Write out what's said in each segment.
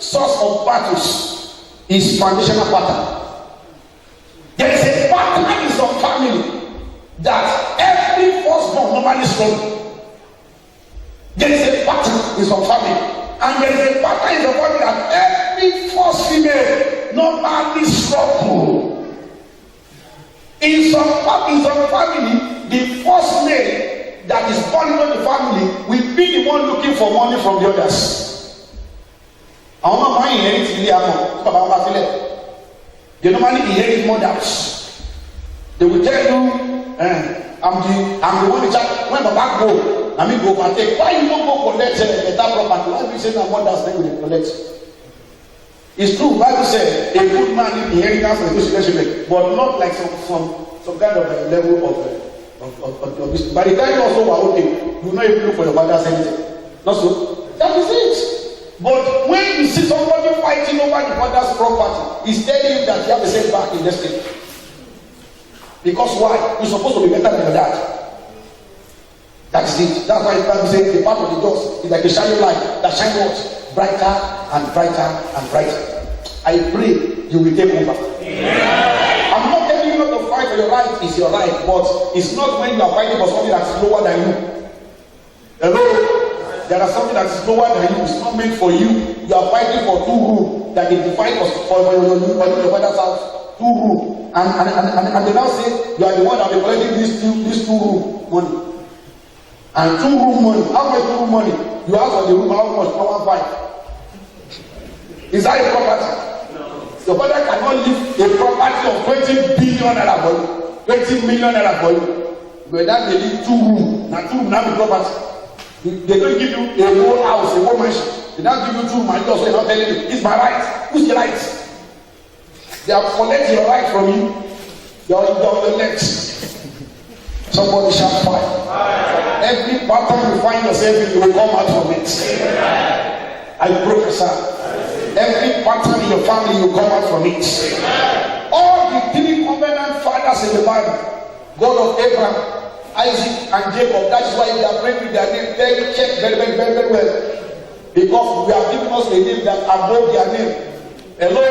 source of battles is foundational pattern. There is a pattern in some family that every firstborn normally struggle. There is a pattern in some family, and there is a pattern in some family that every first female normally struggle. In some family, the first male that is born into the family will be the one looking for money from the others. Àwọn ọmọ máa ń inherit ilé àmọ́ bàbá wọn bá filẹ̀. They normally inherit mothers. They will tell you, I'm the one in charge. When Baba go, I mean go overtake. Why you don't go collect better property? Why you say that mothers then will collect? It's true. Bible said a good man need inheritance from his children, but not like some kind of level of this. By the time you also are okay, you not even look for your father's anything. Not so. That is it. But when you see somebody fighting over the father's property, he's telling you that you have a setback in destiny. Because why? You're supposed to be better than your dad. That's it. That's why the Bible says the path of the just is like a shining light that shines what? Brighter and brighter and brighter. I pray you will take over. Yeah. I'm not telling you not to fight for your right. It's your right, but it's not when you are fighting for something that's lower than you. Hello? There are something that is lower than you. It's not meant for you. You are fighting for 2 rooms that they define for your father's house. 2 rooms, and they now say you are the one that will be collecting these 2 room money. And 2 room money. How much 2 room money? You ask for the room, how much? 1.5. Is that a property? No. Your father cannot leave a property of 20 billion naira for you, 20 million naira for you. But that they need 2 rooms. Now 2 rooms now be property. They don't give you a whole house, a whole mansion. They don't give you 2 rooms. And you also not telling me it's my right. Who's the right? They have collected your right from you. Your legs. Somebody shall fight. Every pattern you find yourself in, you will come out from it. I prophesy. Every pattern in your family, you come out from it. All the 3 covenant fathers in the Bible, God of Abraham, Isaac, and Jacob. That's why they are praying with their name. Very check very well. Because we have given us a name that above their name. Hello?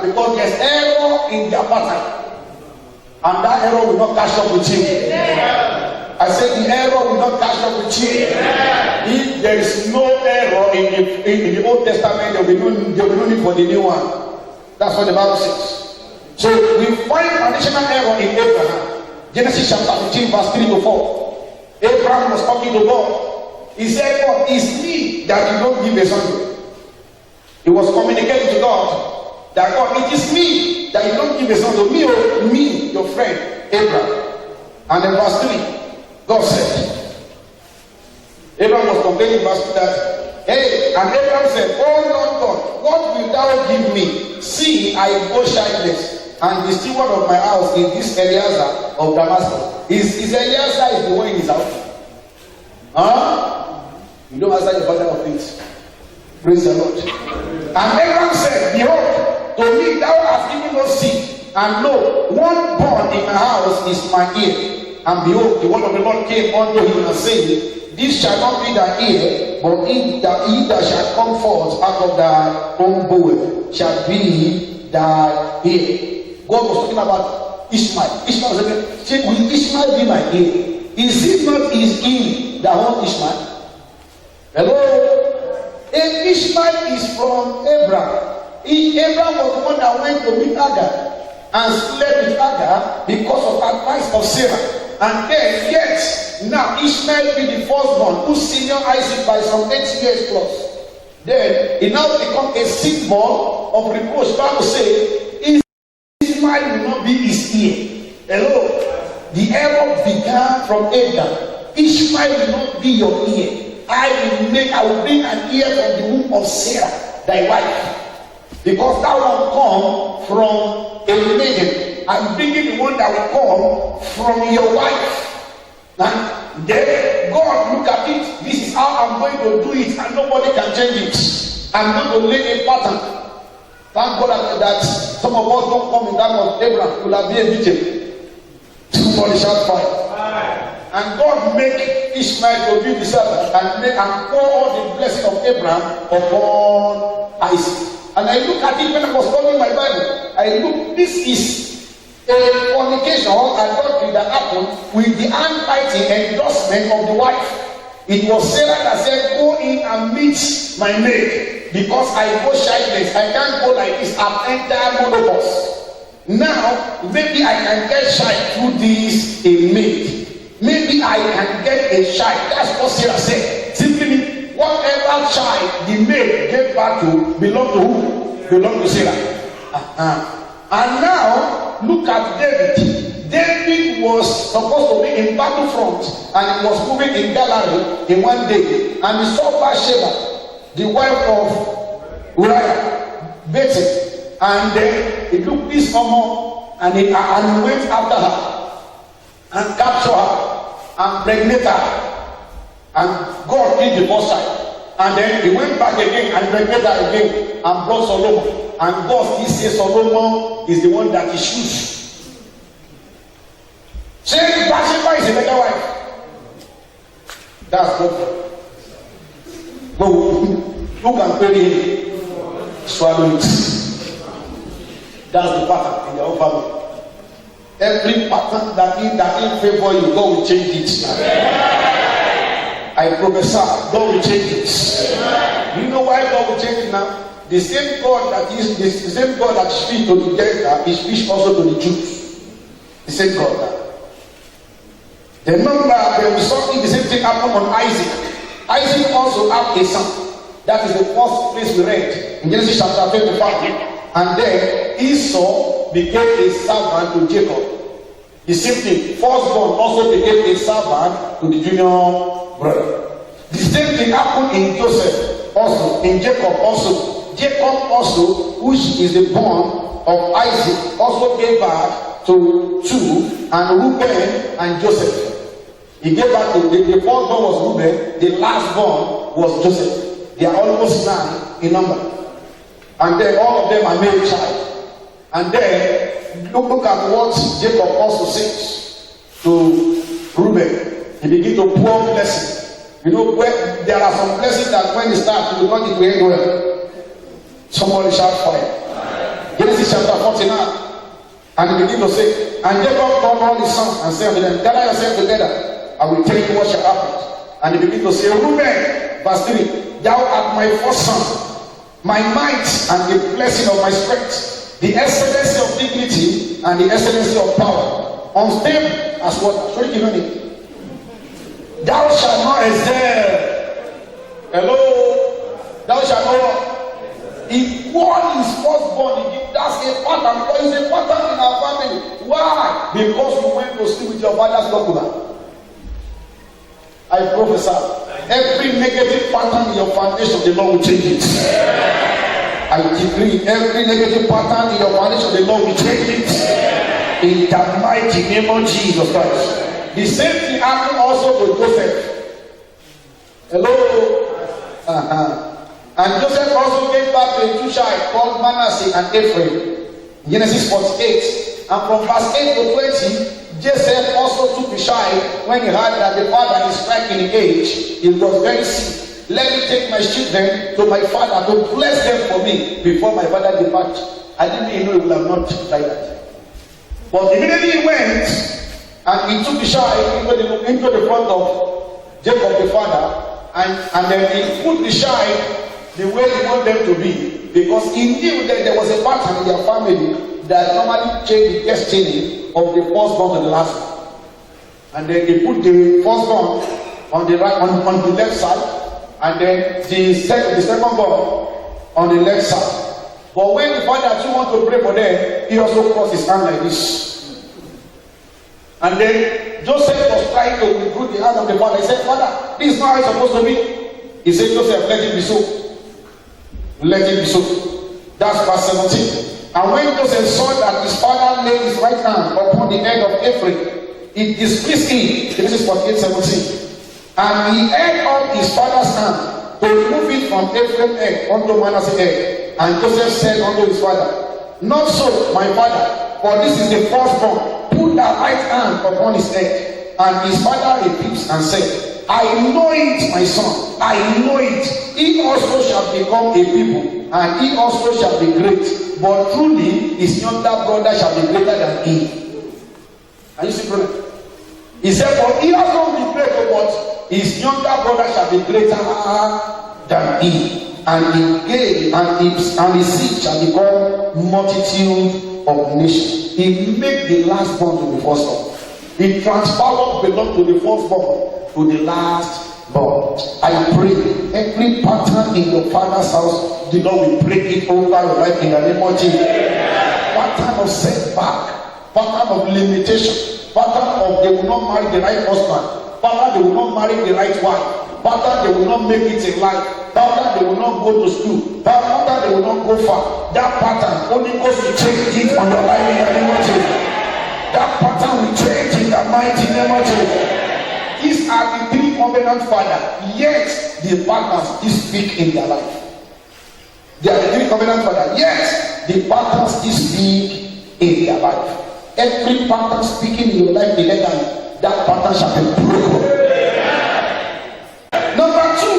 Because there's error in their pattern. And that error will not catch up with you. I said the error will not catch up with you. If there is no error in the Old Testament, there will be no need for the new one. That's what the Bible says. So we find additional error in Abraham. Genesis chapter 15 verse 3 to 4. Abraham was talking to God. He said, God, it's me that you don't give a son. He was communicating to God that God, it is me that you don't give a son to me, or me, your friend, Abraham. And in verse 3, God said, Abraham was complaining verse 2 that, hey, and Abraham said, oh Lord God, what will thou give me? See, I go childless, and the steward of my house is this Eliezer of Damascus. Is Eliezer is the one in his house? Huh? You don't answer your father of things. Praise the Lord. And Abraham said, behold, to me thou hast given us seed, and lo, one born in my house is my ear. And behold, the word of the Lord came unto him and said, this shall not be thy ear, but he that shall come forth out of thy own bowel shall be thy ear. God was talking about Ishmael. Ishmael said, will Ishmael be my ear? Is it not his ear that owned Ishmael? Hello? If Ishmael is from Abraham, Abraham was the one that went to meet Agar and slept with Agar because of advice of Sarah. And then, yet, now Ishmael be the firstborn who senior Isaac by some 8 years plus. Then, he now become a seedborn of reproach. Bible say, Ishmael will not be his ear. Hello? The error began from Adam. Ishmael will not be your ear. I will bring an ear from the womb of Sarah, thy wife. Because that will come from a maiden. I'm bringing the one that will come from your wife. And then God look at it. This is how I'm going to do it, and nobody can change it. I'm going to lay a pattern. Thank God that some of us don't come in that of Abraham. Will have been a victim. Somebody shall fight. And God make Ishmael to be the servant and pour all the blessing of Abraham upon Isaac. And I look at it when I was studying my Bible. I look, this is a fornication or adultery that happened with the handwriting endorsement of the wife. It was Sarah that said, go in and meet my maid, because I go childless. I can't go like this. I've entered menopause. Now, maybe I can get child through this a maid. Maybe I can get a child. That's what Sarah said. Simply means whatever child the maid gave birth to belonged to who? Belonged to Sarah. And now, look at David. David was supposed to be in battlefront, and he was moving in Galilee in one day, and he saw Bathsheba, the wife of Uriah, Bethel, and then he took this woman and he went after her and captured her and pregnant her, and God did the first time, and then he went back again and pregnant her again and brought Solomon, and God still says Solomon is the one that he chooses. Saying Bathsheba is a better wife. That's God. But who can pay him? Swallow it. That's the pattern in your own family. Every pattern that in favor you, God will change it. I prophesy, God will change it. You know why God will change it now? The same God that speaks to the Gentiles, he speaks also to the Jews. The same God now. Remember, there was something, the same thing happened on Isaac. Isaac also had a son. That is the first place we read in Genesis chapter 25. And then Esau became a servant to Jacob. The same thing, firstborn also became a servant to the junior brother. The same thing happened in Joseph also, in Jacob also. Jacob also, which is the born of Isaac, also gave birth to two, and Reuben and Joseph. He gave back to the first born was Reuben, the last born was Joseph. They are almost 9 in number. And then all of them are male child. And then look at what Jacob also says to Reuben. He begins to pour blessing. You know, where there are some blessings that when you start, you will not get to end well. Somebody shout fire. Genesis chapter 49. And he begins to say, and Jacob called all his sons and said to them, gather yourselves together. I will tell you what shall happen. And he began to say, Reuben, verse 3, thou art my first son, my might and the blessing of my strength, the excellency of dignity and the excellency of power, unstable as water. Sorry, you know it. Thou shalt not excel. Hello? Thou shalt not. He won his firstborn. That's a pattern. Because it's a pattern in our family. Why? Because you went to sleep with your father's concubine. I prophesy, every negative pattern in your foundation, the Lord will change it. I decree, every negative pattern in your foundation, the Lord will change it. In the mighty name of Jesus Christ. The same thing happened also to Joseph. Hello? And Joseph also gave back to a two child called Manasseh and Ephraim. Genesis 48. And from verse 8 to 20, Joseph also took the child when he heard that the father is striking in age. He was very sick. Let me take my children to my father to bless them for me before my father departs. I didn't even know he would have not tried that. But immediately he went and he took the child into the front of Jacob the father, and then he put the child the way he wanted them to be, because he knew that there was a pattern in their family that normally changed the destiny of the firstborn to the last one. And then he put the firstborn on the right, on the left side, and then the second born on the left side. But when the father too want to pray for them, he also crossed his hand like this. And then Joseph was trying to withdraw the hand of the father. He said, Father, this is not how it's supposed to be. He said, Joseph, let it be so. Let it be so. That's verse 17. And when Joseph saw that his father laid his right hand upon the head of Ephraim, it displeased him. Genesis 48:17. And he held up his father's hand to remove it from Ephraim's head unto Manasseh's head. And Joseph said unto his father, not so, my father, for this is the firstborn. Put thy right hand upon his head. And his father refused and said, I know it, my son. I know it. He also shall become a people, and he also shall be great. But truly, his younger brother shall be greater than he. Are you see, brother? He said, for he also will be great, but his younger brother shall be greater than he. And his seed shall become multitude of nations. He made the last born to the firstborn. He transferred what belonged to the firstborn to the last born. I pray every pattern in your father's house, the Lord will break it over your life in the name of Jesus. Pattern of setback, pattern of limitation, pattern of they will not marry the right husband, pattern they will not marry the right wife, pattern they will not make it in life, pattern they will not go to school, pattern they will not go far. That pattern only goes to change it on your life in the name of Jesus. That pattern will change in the mighty name of Jesus. These are the three covenant fathers, yet the partners still speak in their life. They are the three covenant fathers, yet the partners still speak in their life. Every pattern speaking in your life illegally, that pattern shall be broken. Number two,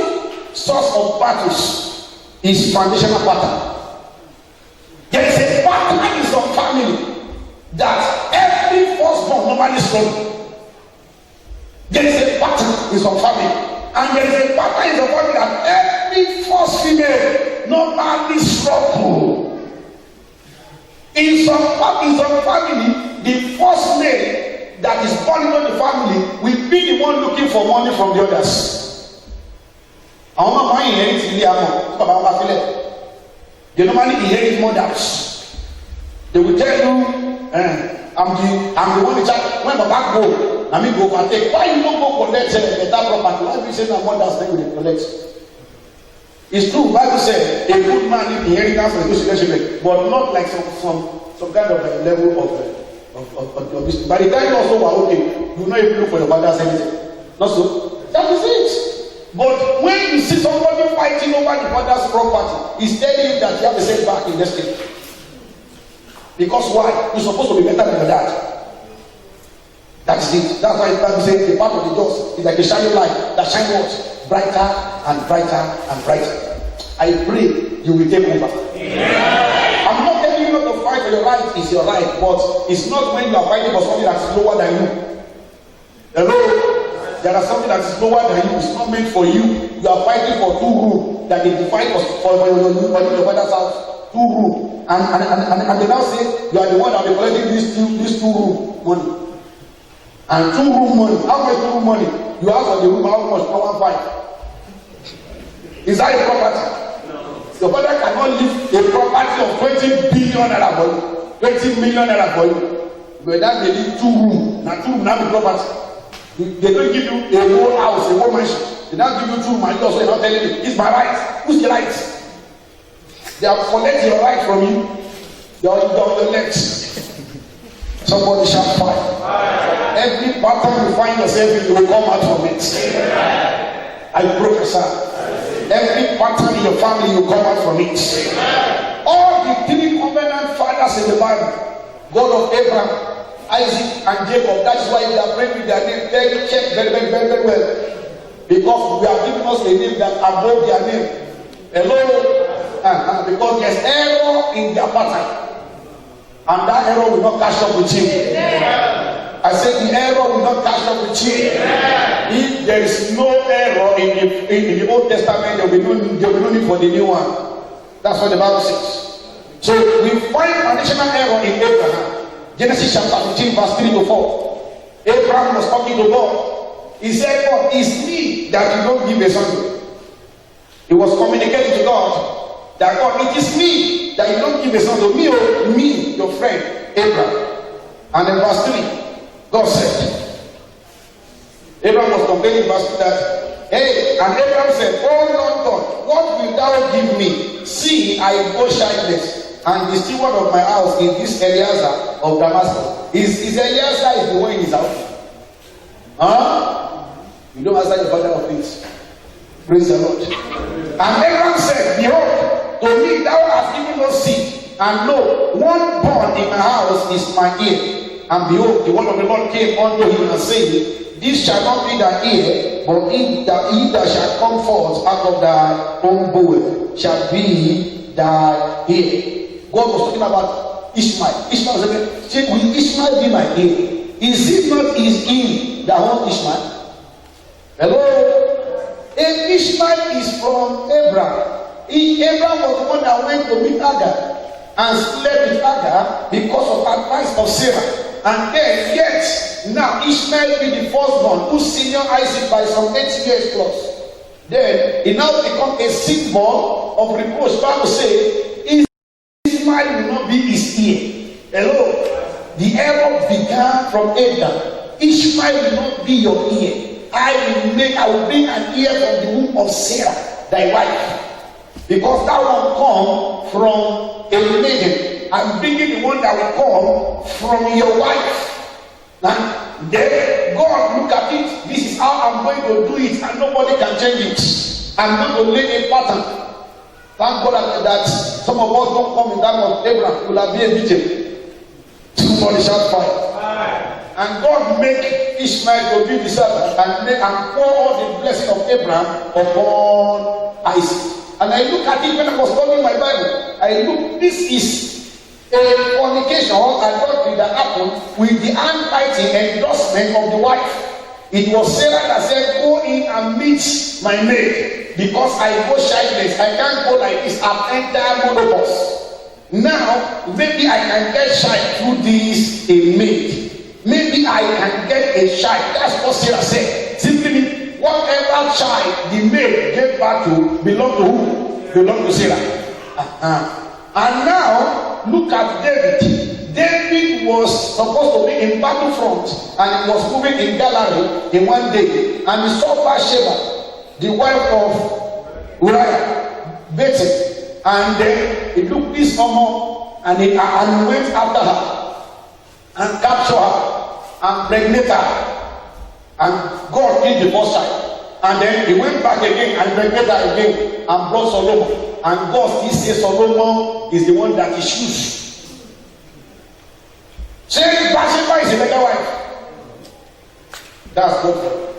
source of battles is foundational pattern. There is a pattern in some family that every firstborn normally struggle. There is a pattern in some family, and there is a pattern in some family that every first female normally struggle. In some family, the first male that is born into the family will be the one looking for money from the others. Àwọn ọmọ máa ń inherit ilé àmọ́ tí bàbá wọn bá filẹ̀. They normally inherit mothers. They will tell you, I'm the one in charge. When Baba go, I mean go overtake. Why you don't go collect better property? Why you say that mothers then will collect? It's true. Bible said a good man leave inheritance for those children, but not like some kind of level of business. By the time you also are okay, you not even look for your father's anything. Not so. That is it. But when you see somebody fighting over the father's property, he's telling you that you have a setback in destiny. Because why? You're supposed to be better than your dad. That's it. That's why the Bible says the path of the just is like a shining light that shines what? Brighter and brighter and brighter. I pray you will take over. Yeah. I'm not telling you not to fight for your right. It's your right, but it's not when you are fighting for something that's lower than you. Hello? There are something that is lower than you. It's not meant for you. You are fighting for 2 rooms that they define for your father's house. 2 rooms. And they now say you are the one that will be collecting these 2 room money. And 2 room money. How much 2 room money? You ask for the room, how much? 1.5. Is that a property? No. Your father cannot leave a property of 20 billion naira for you. 20 million naira for you. But that may leave 2 room. Now 2 room now be property. They don't give you a whole house, a whole mansion. They don't give you 2 room and you also not telling me it's my right. Who's the right? They have collected your right from you. Your legs. Somebody shall fight. Every pattern you find yourself in, you will come out from it. I prophesy. Every pattern in your family, you come out from it. All the 3 covenant fathers in the Bible, God of Abraham, Isaac, and Jacob, that's why we are praying with their name. Check very well. Because we are giving us a name that above their name. Hello? Because there's error in their pattern. And that error will not catch up with you. I said the error will not catch up with you. If there is no error in the Old Testament, there will be no need for the new one. That's what the Bible says. So we find additional error in Abraham. Genesis chapter 15, verse 3 to 4. Abraham was talking to God. He said, God, it's me that you don't give a son to. He was communicating to God that God, it is me that you don't give a son to me, or me, your friend, Abraham. And in verse 3, God said, Abraham was complaining in verse 2 that, hey, and Abraham said, oh Lord God, what will thou give me? See, I go childless. And the steward of my house is this Eliezer of Damascus. Is Eliezer is the one in his house? Huh? You don't answer your father of things. Praise the Lord. And Abraham said, behold, to me thou hast given no seed, and lo, one born in my house is my heir. And behold, the word of the Lord came unto him and said, this shall not be thy ear, but he that shall come forth out of thy own bowel shall be thy ear. God was talking about Ishmael. Ishmael said, will Ishmael be my ear? Is it not his ear that owns Ishmael? Hello? If Ishmael is from Abraham, Abraham was the one that went to meet Agar and slept with Agar because of advice of Sarah. And then, yet, now Ishmael be the firstborn who senior Isaac by some 8 years plus. Then, he now become a symbol of reproach. Bible says, Ishmael will not be his ear. Hello? The error began from Adam. Ishmael will not be your ear. I will bring an ear from the womb of Sarah, thy wife. Because that will come from a maiden. I'm bringing the one that will come from your wife. And then God look at it. This is how I'm going to do it, and nobody can change it. I'm going to lay a pattern. Thank God that some of us don't come in that of Abraham. Will have been a victim. Somebody shout fire. And God make Ishmael to be the servant and pour all the blessing of Abraham upon Isaac. And I look at it when I was studying my Bible. This is a fornication or adultery that happened with the handwriting endorsement of the wife. It was Sarah that said, go in and meet my maid, because I go childless. I can't go like this. I've entered menopause. Now, maybe I can get child through this a maid. Maybe I can get a child. That's what Sarah said. Simply means, whatever child the maid gave back to belong to who? Belong to Sarah. And now look at David. David was supposed to be in battlefront, and he was moving in Galilee in one day, and he saw Bathsheba, the wife of Uriah, beaten, and then he looked this woman and he went after her and captured her and pregnant her. And God killed the first child. And then he went back again and pregnant her again and brought Solomon. And God still says Solomon is the one that he chooses. Saying Bathsheba is a better wife. That's God.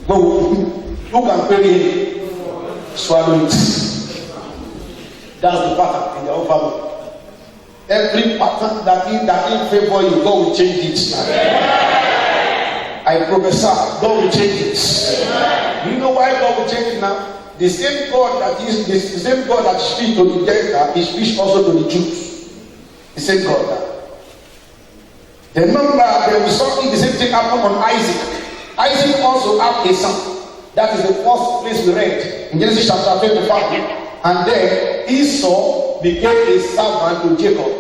But who can pay him? Swallow it. That's the pattern in your own family. Every pattern that in favor you, God will change it. I prophesy, God will change it. You know why God will change it now? The same God that speaks to the Gentiles, he speaks also to the Jews. The same God now. Remember, there was something, the same thing happened on Isaac. Isaac also had a son. That is the first place we read in Genesis chapter 25. And then Esau became a servant to Jacob.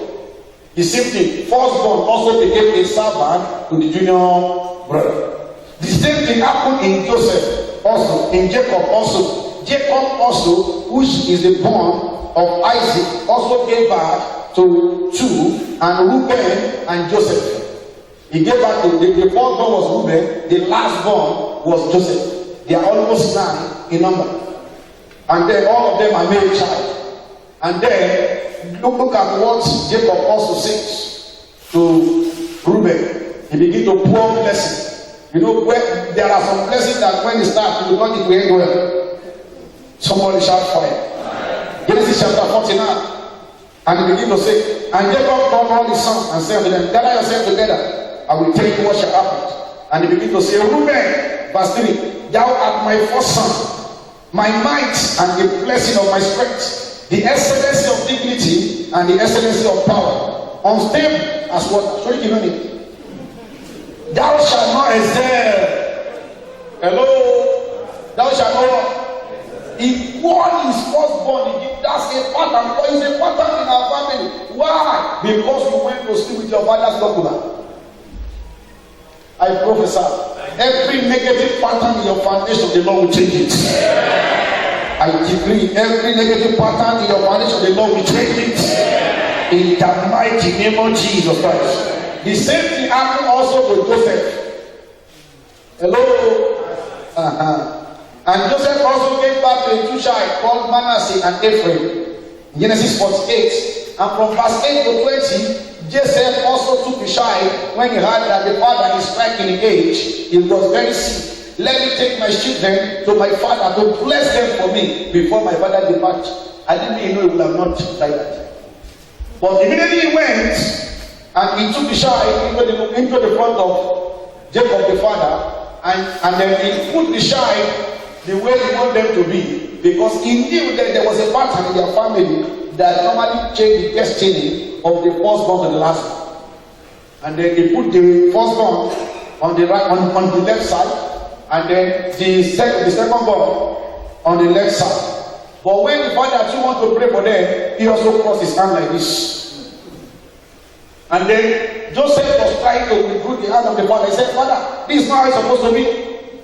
The same thing. Firstborn also became a servant to the junior brother. The same thing happened in Joseph also, in Jacob also. Jacob also, which is the born of Isaac, also gave birth to two, and Reuben and Joseph. He gave birth to the first born was Reuben, the last born was Joseph. They are almost 9 in number. And then all of them are male child. And then look at what Jacob also says to Reuben. He begin to pour blessing. You know, where there are some blessings that when it starts, you will not end well. Somebody shout fire. Genesis chapter 49. And he begin to say, and Jacob called all his sons and said to them, gather yourselves together. I will tell you what shall happen. And he begin to say, Reuben, verse 3, thou art my first son, my might and the blessing of my strength, the excellency of dignity and the excellency of power, unstable as water. So you know it. Thou shalt not excel. Hello? Thou shalt not. He won his firstborn. That's a pattern. It's a pattern in our family. Why? Because you went to sleep with your father's document. I prophesy. Every negative pattern in your foundation, the Lord will change it. I decree every negative pattern in your foundation, the Lord will change it. In the mighty name of Jesus Christ. The same thing happened also to Joseph. Hello? And Joseph also gave birth to a two child called Manasseh and Ephraim. Genesis 48. And from verse 8 to 20, Joseph also took the child when he heard that the father is striking in age. He was very sick. Let me take my children to my father to bless them for me before my father departs. I didn't even know he would have not tried that. But immediately he went and he took the child into the front of Jacob the father, and then he put the child the way he wanted them to be, because he knew that there was a pattern in their family that normally changed the destiny of the firstborn to the last one. And then he put the firstborn on the right, on the left side, and then the second born on the left side. But when the father too want to pray for them, he also crossed his hand like this. And then Joseph was trying to recruit the hand of the father. He said, "Father, this is not how it's supposed to be."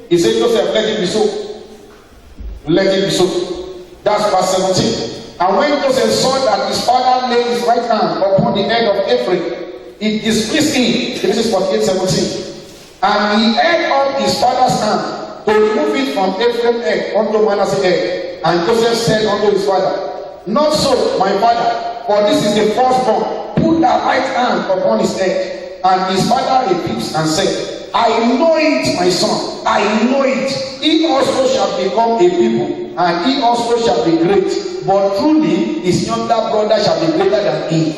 He said, "Joseph, let it be so. Let it be so." That's verse 17. And when Joseph saw that his father laid his right hand upon the head of Ephraim, it displeased him. This is 48:17. And he held up his father's hand to remove it from Ephraim's head unto Manasseh's head. And Joseph said unto his father, "Not so, my father, for this is the firstborn. Put thy right hand upon his head." And his father refused and said, "I know it, my son, I know it. He also shall become a people, and he also shall be great. But truly, his younger brother shall be greater than he."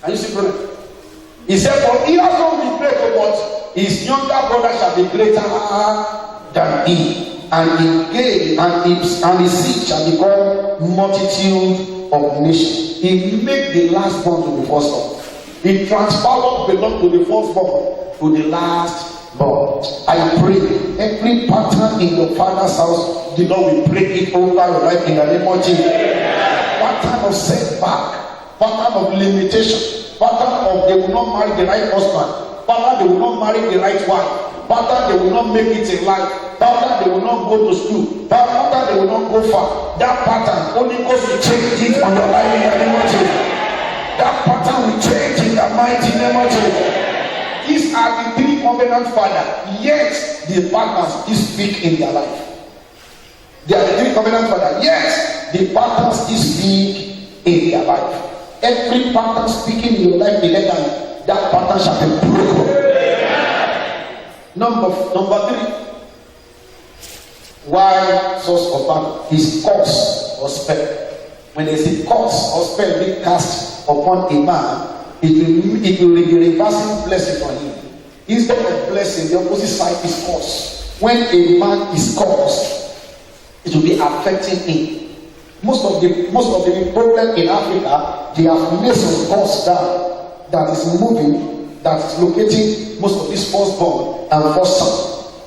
Are you see, brother? He said, "For he also will be great, but his younger brother shall be greater than he. And his seed shall become multitude of nations." He made the last born to the firstborn. He transferred what belonged to the firstborn to the last born. I pray every pattern in your father's house, the Lord will break it over your life in the name of Jesus. Pattern of setback, pattern of limitation, pattern of they will not marry the right husband, pattern they will not marry the right wife, pattern they will not make it in life, pattern they will not go to school, pattern they will not go far. That pattern only goes to change it on your life in the name of Jesus. That pattern will change in the mighty name of Jesus. These are the three covenant fathers, yet the patterns still speak in their life. They are the three covenant fathers, yet the patterns still speak in their life. Every pattern speaking in your life illegally, that pattern shall be broken. Number 3. Why source of battle? His curse or spell. When they say curse or spell being cast upon a man, it will be reversing blessing for him. Instead of blessing, the opposite side is curse. When a man is cursed, it will be affecting him. Most of the problem in Africa, they have made some curse down that is moving, that is locating most of these firstborn and first son.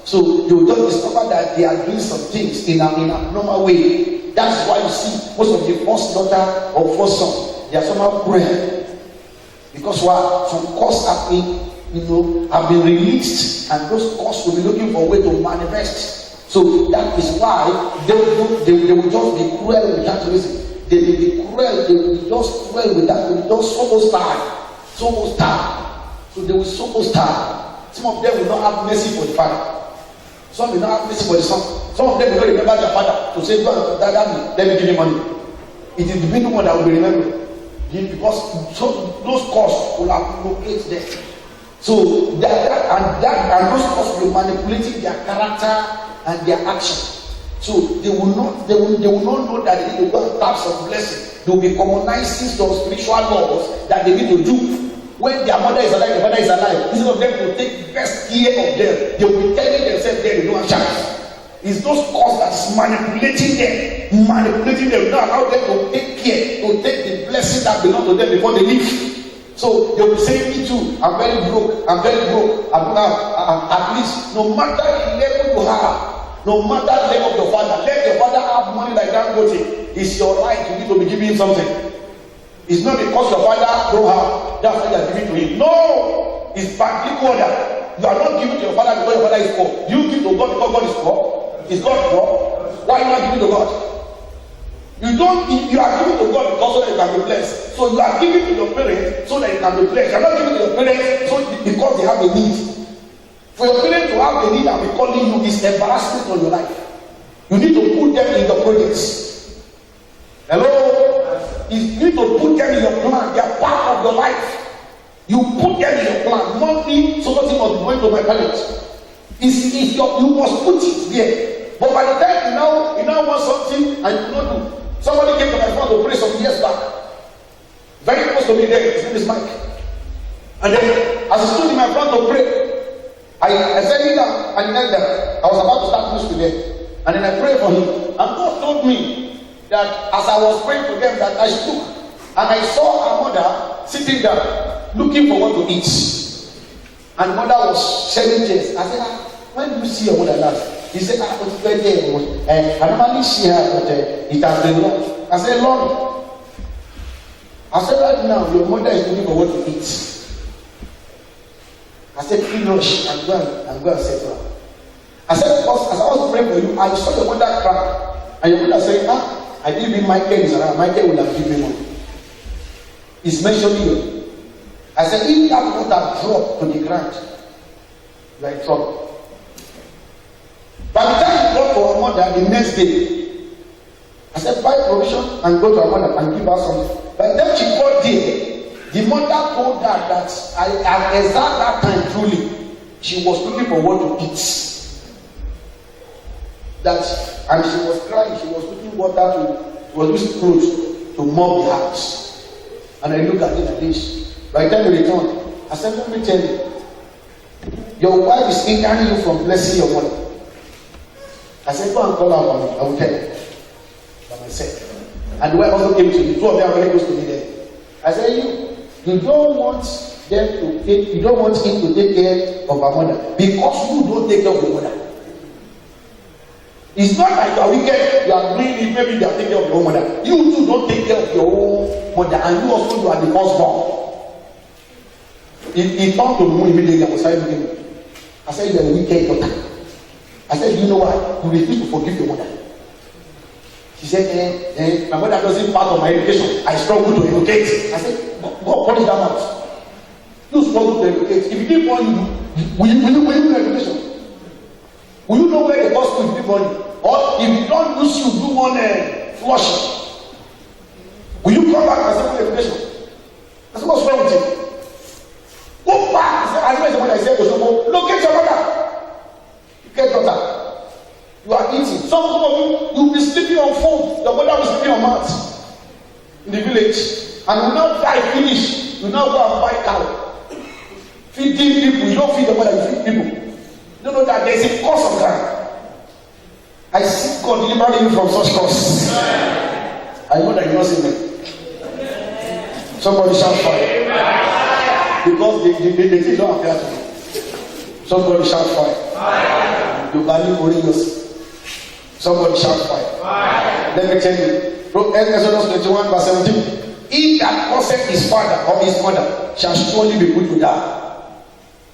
So you will just discover that they are doing some things in a normal way. That's why you see most of the first daughter or first son, they are somehow praying. Because some costs have been released, and those costs will be looking for a way to manifest. So that is why they will just be cruel with that reason. They will be cruel, they will just cruel with that, they will just so start. So they will so start. Some of them will not have mercy for the father. Some will not have mercy for the son. Some of them will not remember their father to say, "God, let me give you money." It is the big one that will be remembered. Because those costs will locate them. So that those costs will manipulate their character and their action. So they will not know that they need to go and tap some blessing. They will be commonizing some spiritual laws that they need to do. When their mother is alive, the father is alive. Instead of them to take best care of them, they will be telling themselves they don't have chance. It's those costs that is manipulating them, not allow them to take care, to take the blessing that belongs to them before they leave. So they will say, "Me too, I'm very broke, I don't have, at least, no matter the level you have, no matter the level of your father, let your father have money like that, it's your right, you need to be giving him something. It's not because your father don't have, that's why you are giving to him. No, it's badly ordered. You are not giving to your father because your father is poor. You give to God because God is poor. Is God poor? Why are you not giving to God? You are giving to God because so that you can be blessed. So you are giving to your parents so that you can be blessed. You are not giving to your parents because they have a need. For your parents to have a need and be calling you is embarrassment on your life. You need to put them in the projects. Hello? You need to put them in your plan. They are part of your life. You put them in your plan. Monthly, something must be going to my parents. You must put it there. But by the time you now want something and you not do. Somebody came to my phone to pray some years back. Very close to me there. His name is Mike. And then as I stood in my front to pray, I said it down and knelt down. I was about to start ministry there. And then I prayed for him. And God told me that as I was praying for them, that I stood and I saw a mother sitting there looking for what to eat. And mother was shedding tears. I said, when do you see your mother last? He said, it's very there. I normally see her, but it has been long. I said, Lord. I said, right now, your mother is looking for what to eat. I said, rush and go and say to her. I said, because as I was praying for you, I saw your mother cry. And your mother said, I didn't mean Michael is around. Michael will have given me money. It's mentioning you. I said, if that water drop to the ground, you are in trouble. By the time you go to her mother the next day, I said, buy provision and go to her mother and give her something. By the time she got there, the mother told her that at exact that time truly, she was looking for what to eat. And she was crying, she was looking was using clothes to mop the house. And I look at it like this. By the time we return, I said, let me tell you, your wife is hindering you from blessing your mother. I said, go and call her for me. I will tell you. By myself. And the wife also came to me. Two of them are very close to me there. I said, you don't want them to take, you don't want him to take care of her mother because you don't take care of your mother. It's not like you are wicked, you are doing it, maybe they are taking care of your own mother. You too don't take care of your own mother, and you also you are the firstborn. He turned to me immediately and was starting looking. I said, you are a wicked daughter. I said, you know what? You refuse to forgive your mother. She said, my mother doesn't part of my education. I struggle to educate. I said, go punish that out. You struggle to educate. If you didn't want you, will you do education? Will you know where the gospel is give money? Or if you don't use you do one flushing, will you come back and say what education? I said, what's wrong with you? Go back. I know what I said to someone. Locate your mother. Get daughter. You are eating. Some of you will be sleeping on food. Your mother will be sleeping on mat in the village. And will not die finish. You now go and buy cow. Feeding people. You don't feed the mother, you feed people. You know that there is a cause of that. I seek God delivering you from such cause. I know that you not see me. Somebody shout fire. Because the things don't appear to me. Somebody shout fire. You value only yours. Somebody shout fire. Let me tell you. Exodus 21 verse 17. He that curseth his father or his mother shall surely be put to death.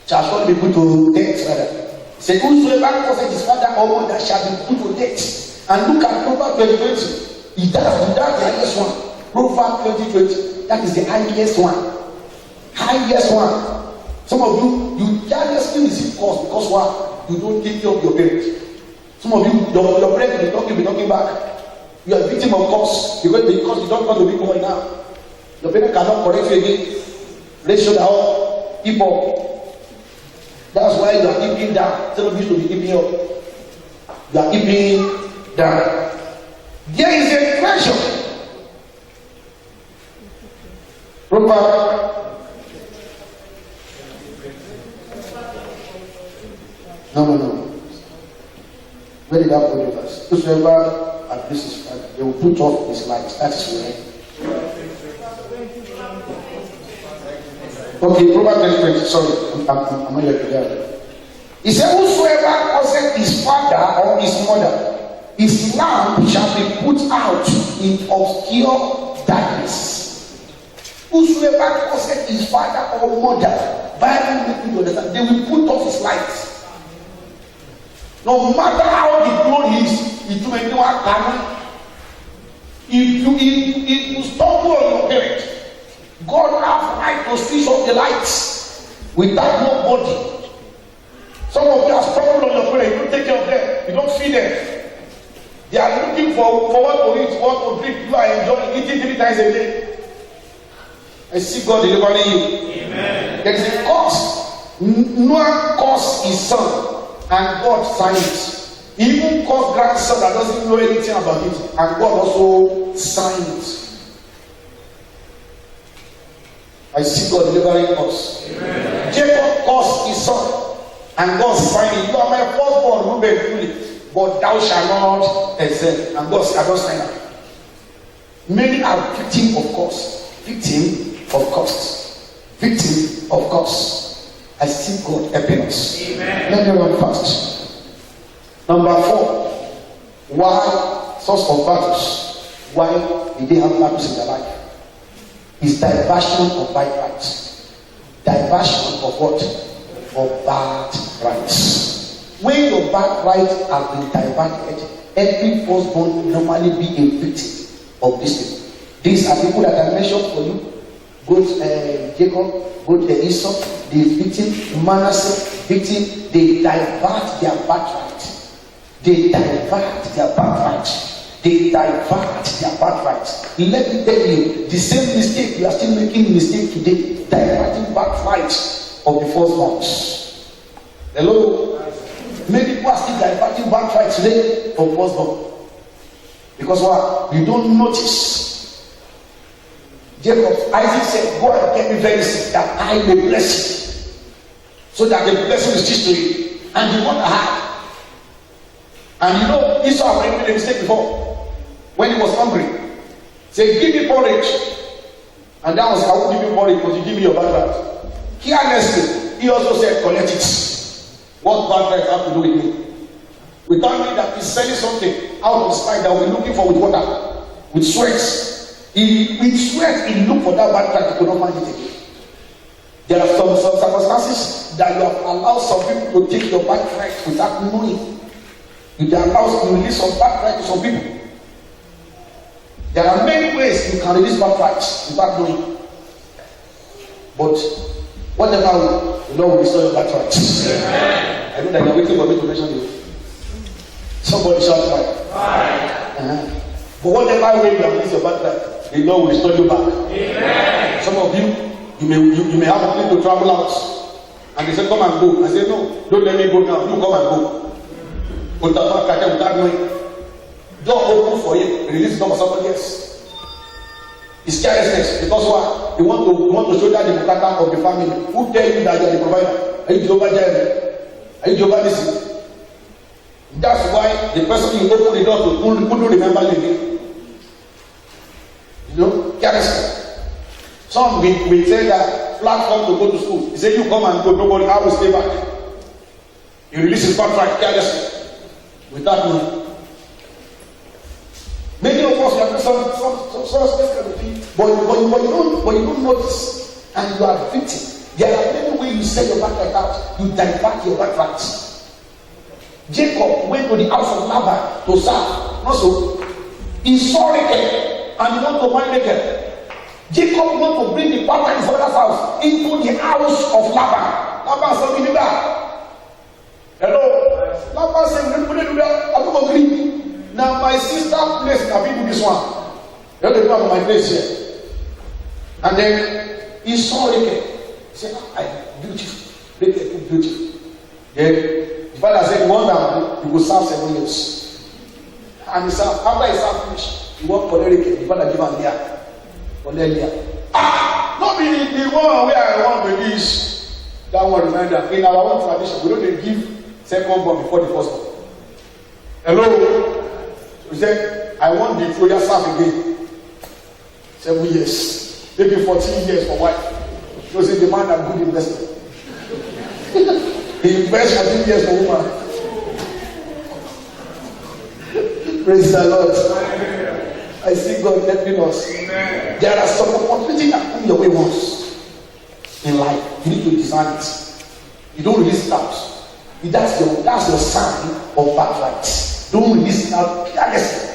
Shall surely be put to death rather. Say, whosoever causes his father or mother shall be put to death. And look at Proverbs 20:20. That's the highest one. Proverbs 20:20. That is the highest one. Highest one. Some of you carelessly receive cause because what? You don't take care of your parents. Some of you, your parents will be talking back. You are a victim of cause because you don't want to be going now. Your parents cannot correct you again. Let's show that people. That's why you are keeping down. Instead of you to be keeping up. You are keeping down. There is a treasure. Proper. No. Where did I put the verse? Whosoever abuses his father, they will put off his life. That is where. Okay, Proverbs 20. Sorry, I'm not yet there. He said, whosoever causes his father or his mother, his lamp shall be put out in obscure darkness. Whosoever causes his father or mother, Bible make you understand, they will put off his light. No matter how the glory is, it will make no harm. If you stumble on your parents, God has right to switch off the lights without nobody. Some of you are struggling on your parents, you don't take care of them, you don't feed them. They are looking for what to eat, what to drink. You are enjoying eating 3 times a day. I see God delivering you. Amen. There is a curse. Noah cursed his son, and God signed it. He even cursed grandson that doesn't know anything about it, and God also signed it. I see God delivering us. Amen. Jacob cursed his son, and God signed it. You are my firstborn, Reuben, truly, but thou shalt not excel. And God said, I don't sign it. Many are victim of curse. Victim of cost. Victim of cost. I see God helping us. Amen. Let me run fast. Number 4. Why source of battles? Why did they have battles in their life? Is diversion of bad rights. Diversion of what? Of bad rights. When your bad rights have been diverted, every firstborn normally be a victim of this thing. These are people that I mentioned for you. Both Jacob, both Esau, the victim, Manasseh, victim, they divert their birthright. They divert their birthright. They divert their birthright. Let me tell you, the same mistake you are still making mistake today, diverting birthright of the firstborns. Hello? Many people are still diverting birthright today of firstborn. Because what? You don't notice. Jacob, Isaac said, go and get me very sick that I may bless you. So that the blessing is teach to you. And you want to have. And you know, Esau had made a mistake before. When he was hungry. Say, give me porridge. And that was, I won't give you porridge, but you give me your birthright. Carelessly, he also said, collect it. What birthright have to do with me? Without me that he's selling something out of his mind that we'll be looking for with water, with sweat. With sweat, he looked for that birthright, he could not find it again. There are some circumstances that you have allowed some people to take your birthright without knowing. You allow you release some birthright to some people. There are many ways you can release birthrights without knowing. But whatever the Lord will restore your birthright. I know that you're waiting for me to mention you. Somebody shout fire. But whatever way you have released your birthright, the Lord will restore you back. Amen. Some of you may have a place to travel out. And they say, come and go. I say, no, don't let me go now. You come and go. Without knowing. Door open for you. Release it for somebody else. It's carelessness. Because what? You want to show that the bukata of the family. Who tell you that you are the provider? Are you Jehovah Jireh? Are you Jehovah Nissi? That's why the person you open the door to couldn't remember the name. You know, carelessness. Some we say that platform to go to school. He said, you come and go, nobody, I will stay back. You release his contract carelessly. Without knowing. Many of us have done some special thing, but you don't notice, and you are victim. There are many ways you sell your birthright out, you divert your birthright. Jacob went to the house of Laban to serve. Also, he saw Rachel and he wanted to marry Rachel. Jacob wanted to bring the partner in his father's house into the house of Laban. Laban said, "Give me that." Hello? Laban said, "We don't do that. I don't agree. Now my sister place can be do this one. You don't know my place here." And then he saw Rachel. He said, "I'm beautiful. Rachel is beautiful." Then the father said, "One down, you will serve 7 years." And he served. After he served finish, he worked for Rachel. The father gave him there. For Leah. Not be the one where I want to release. That one reminder. In our own tradition, we don't give second born before the first born. Hello? We said, I want the Troya serve again. 7 years. Maybe 14 years for wife. So say the man a good investment. He invest 14 years for woman. Praise the Lord. I see God helping us. Amen. There are some opportunities that come your way once in life. You need to design it. You don't release it out. That's your sign of birthright. Don't release it out carelessly.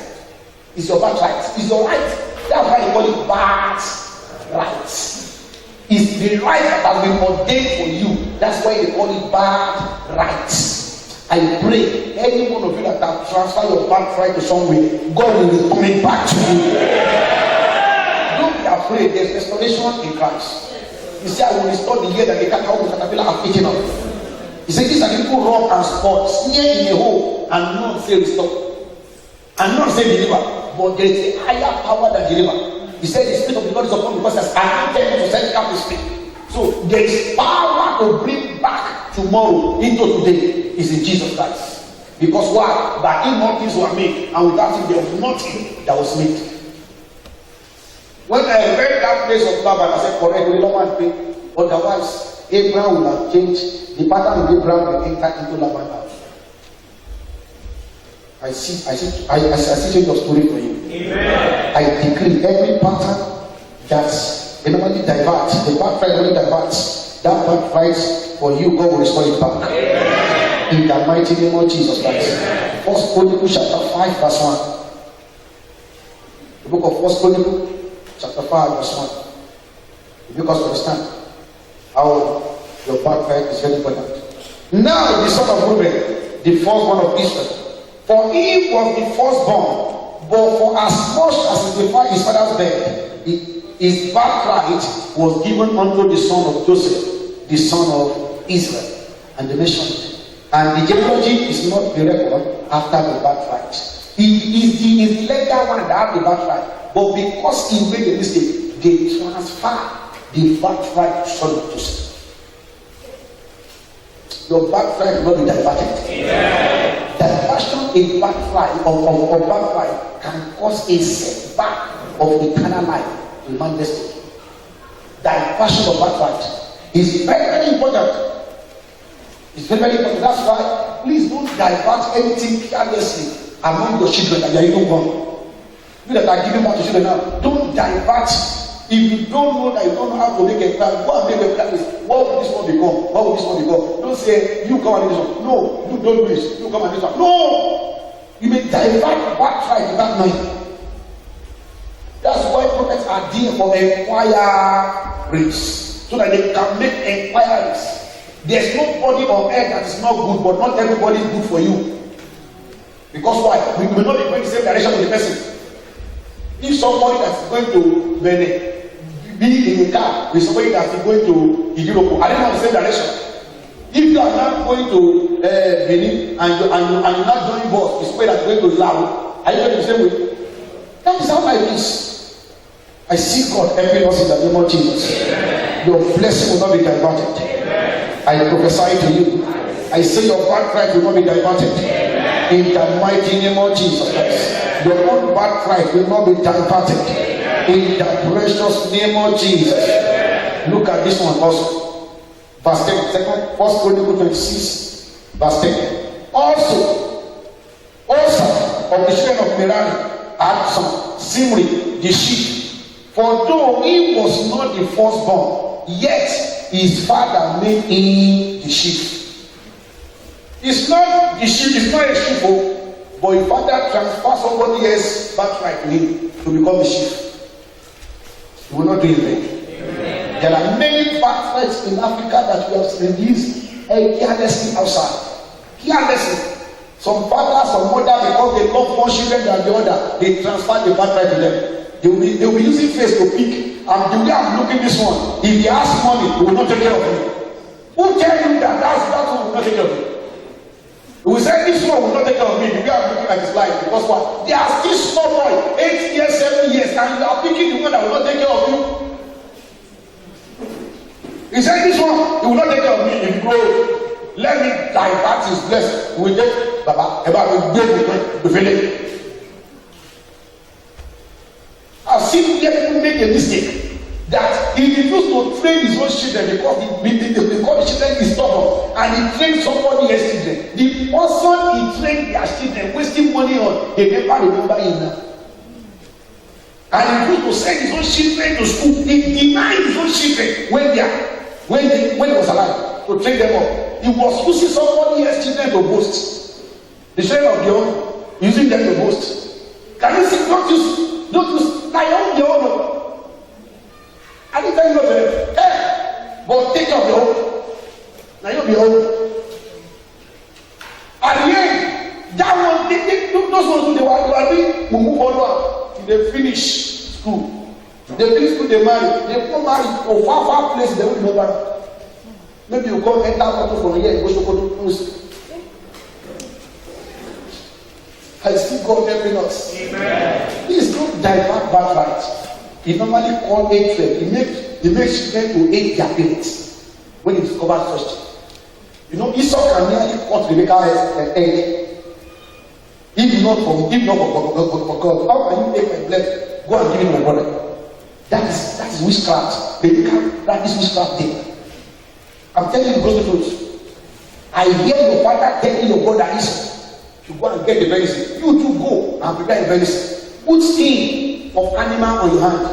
It's your birthright. It's your right. That's why you call it birthright. It's the right that has been ordained for you. That's why they call it birthright. I pray any one of you that have transferred your birthright to somewhere, God will return it back to you. afraid, there's restoration in Christ. He said, I will restore the year that the caterpillar have eaten up. He said, these are the people rob and spoil, snare in a hole, and not say restore. And not say deliver. But there is a higher power than deliver. He said, the Spirit of the Lord is upon me because He has anointed me to set captives free. So there is power to bring back tomorrow into today is in Jesus Christ. Because why? By Him all things were made, and without Him there was nothing that was made. When I read that place of Laban, I said, correct, we don't want to pay. Otherwise, Abraham will have changed. The pattern of Abraham will enter into Laban's house. I see change of story for you. Amen. I decree every pattern that's normally diverts, the bad fight only diverts, that bad fight for you, God will restore it back. Amen. In the mighty name of Jesus Christ. First Chronicles chapter 5 verse 1. The book of First Chronicles chapter 5 verse 1. Because you understand how your bad fight is very important. Now the son of Reuben, the firstborn of Israel, for he was the firstborn, but for as much as he defied his father's bed, his birthright was given unto the son of Joseph, the son of Israel. And they mentioned it. And the genealogy is not the record after the birthright. It is the legal one that have the birthright. But because he made a mistake, they transfer the birthright to son of Joseph. Your birthright will not be diverted. Amen. Diversion in birthright of birthright can cause a setback of eternal life in man's destiny. Diversion of birthright is very, very important. It's very, very important. That's why please don't divert anything carelessly among your children that you are even born. You that are giving birth to children now, don't divert. If you don't know that you don't know how to make a plan, go and make a plan. What will this one become? What will this one become? Don't say, you come and this one. No, you don't do this. You come and this one. No! You may divert birthright in that mind. That's why prophets are there for inquiries, so that they can make inquiries. There's nobody on earth that is not good, but not everybody is good for you. Because why? We will not be going the same direction with the person. If somebody that's going to be in a car with somebody that's going to Europe, are they not the same direction? If you are not going to Benin and you're not joining bus with somebody that's going to Lao, are you going the same way? That is how life is. I see God helping us in the name of Jesus. Amen. Your blessing will not be diverted. Amen. I prophesy to you. I say your birthright will not be diverted. Amen. In the mighty name of Jesus Christ. Your own birthright will not be diverted. Amen. In the precious name of Jesus. Amen. Look at this one also. Verse 10. First Chronicles 26. Verse 10. Also of the children of Merari had son, Zimri, the sheep. For though he was not the firstborn, yet his father made him the sheep. It's not the sheep, it's not a sheep, but his father transfers somebody else's birthright to him to become the sheep. He will not do it then. There are many birthrights in Africa that we have released carelessly outside. Carelessly. Some fathers, some mothers, because they love one children than the other, they transfer the birthright to them. They will be using face to pick. And the way I'm looking this one, if he has money, he will not take care of me. Who tell you that that one will not take care of me? He will say this one will not take care of me. The way I'm looking at his life, because what? They are still small boy, 8 years, 7 years, and you are picking the one that will not take care of you. He said this one, he will not take care of me. If you grow, let me divert his blessing with it. Baba, will go with the I've seen people make a mistake that he refused to train his own children because the children is stubborn, and he trained somebody else's children. The person he trained their children, wasting money on, they never remember him now. And he refused to send his own children to school. He denied his own children when he was alive to train them up. He was using somebody else's children to boast. The children of the own, using them to boast. Can you see? Don't use now your own. I didn't tell you not to help. Hey, but take care of your own. Now you'll be own. At the end, that one, those ones who they were doing will move on till they finish school. The people they marry, they go marry for far places they won't remember. Maybe you go enter photo from here, you go to Koto. I see God helping us. Amen. Please don't divert birthright. He normally call hatred. He makes children to hate their parents when he discovers such thing. You know, Esau can nearly cut Rebecca's head. If not for God, how can you take my blood? Go and give it my brother. That is witchcraft. Rebecca practice witchcraft there. I'm telling you the truth. I hear your father telling your brother Esau to go and get the venison. You too go and prepare the venison. Put skin of animal on your hand.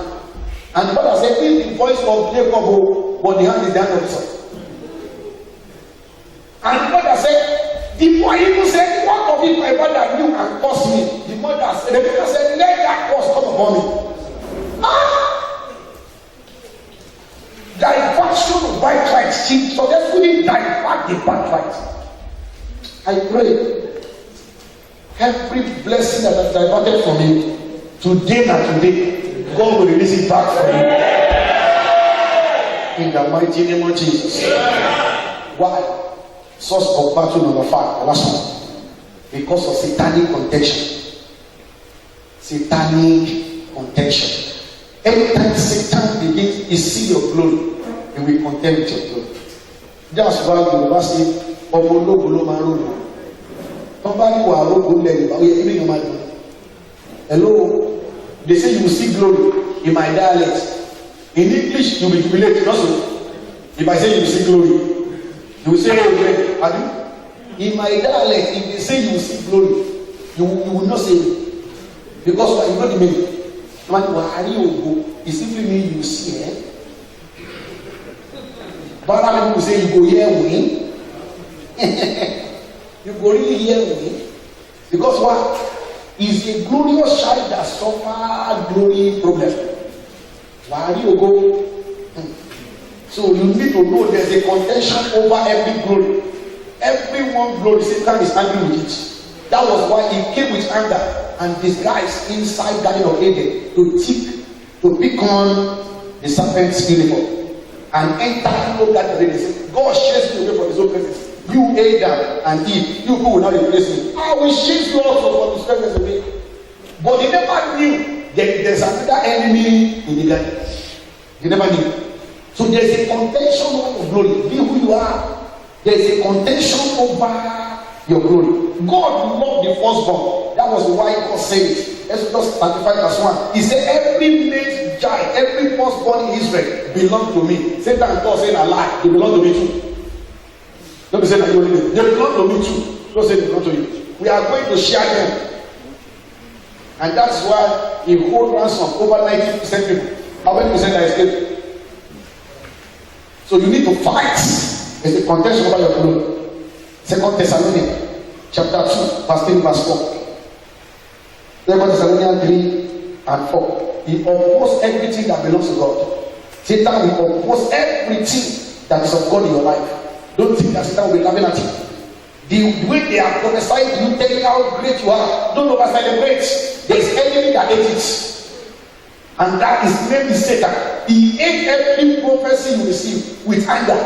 And the father said, "If the voice of Jacob, but the hand is the hand of Esau." And the mother said, the boy even said, "What of it my father knew and caused me?" The mother said, Rebecca said, "Let that curse come upon me." Diversion of birthright. She successfully divert the birthright. I pray every blessing that has diverted from you today and today, God will release it back for you. In the mighty name of Jesus. Why? Source of battle number 5, the last one. Because of satanic contention. Satanic contention. Anytime Satan begins to see your glory, he will contend with your glory. That's why the Bible says, hello, they say you will see glory in my dialect. In English, you will jubilate. Also, if I say you will see glory, you will say, "Oh, are you?" In my dialect, if they say you will see glory, you will not say it. Because what you know the meaning. It simply means you will see it. But other people say you go hear win. You go really hear win. Because what? Is a glorious child that suffer glory problem. Why you go? So you need to know there's a contention over every glory. Everyone glory, Satan is angry with it. That was why he came with anger and disguised inside Garden of Eden to pick on the serpent's uniform and enter into that Eden. God chased me away from his own presence. You Adam and Eve, you who will not replace me. I will chase you also from his presence away. But they never knew that there's another enemy in the garden. They never knew. So there's a contention over glory. Be who you are. There's a contention over your glory. God loved the firstborn. That was why God said it. Exodus 35:1. He said, "Every male child, every firstborn in Israel belongs to me." Satan and God saying a lie. They belong to me too. Don't be saying that you only. They belong to me too. Don't say they belong to you. We are going to share them. And that's why he hold ransom over 90% people. How many percent are escaped? So you need to fight. There's a contention over your glory. 2 Thessalonians chapter 2, verse 3, verse 4. 2 Thessalonians 3:4. He opposes everything that belongs to God. Satan will oppose everything that is of God in your life. Don't think that Satan will be laughing at you. The way they are prophesying to you, telling how great you are, don't over celebrate. There's enemy that hates it. And that is named Satan. He hates every prophecy you receive with anger.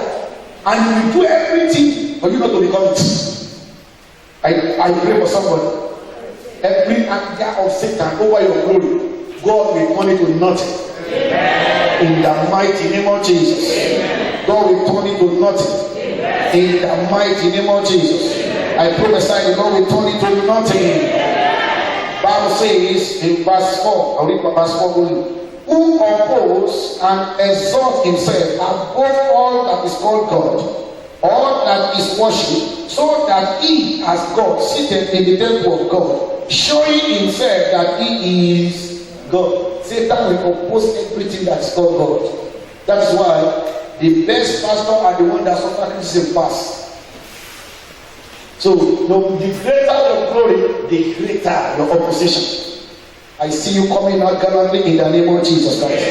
And he will do everything for you not to become it. I pray for somebody. Every anger of Satan over your glory, God will turn it to nothing. Amen. In the mighty name of Jesus. Amen. God will turn it to nothing. Amen. In the mighty name of Jesus. Amen. I prophesy that God will turn it to nothing. Amen. Bible says in verse 4, I'll read verse 4 only. Who oppose and exalt himself above all that is called God, all that is worshipped, so that he as God seated in the temple of God, showing himself that he is God. Satan will oppose everything that is called God. That's why the best pastor are the one that suffer criticism fast. So the greater your glory, the greater your opposition. I see you coming out gallantly in the name of Jesus Christ.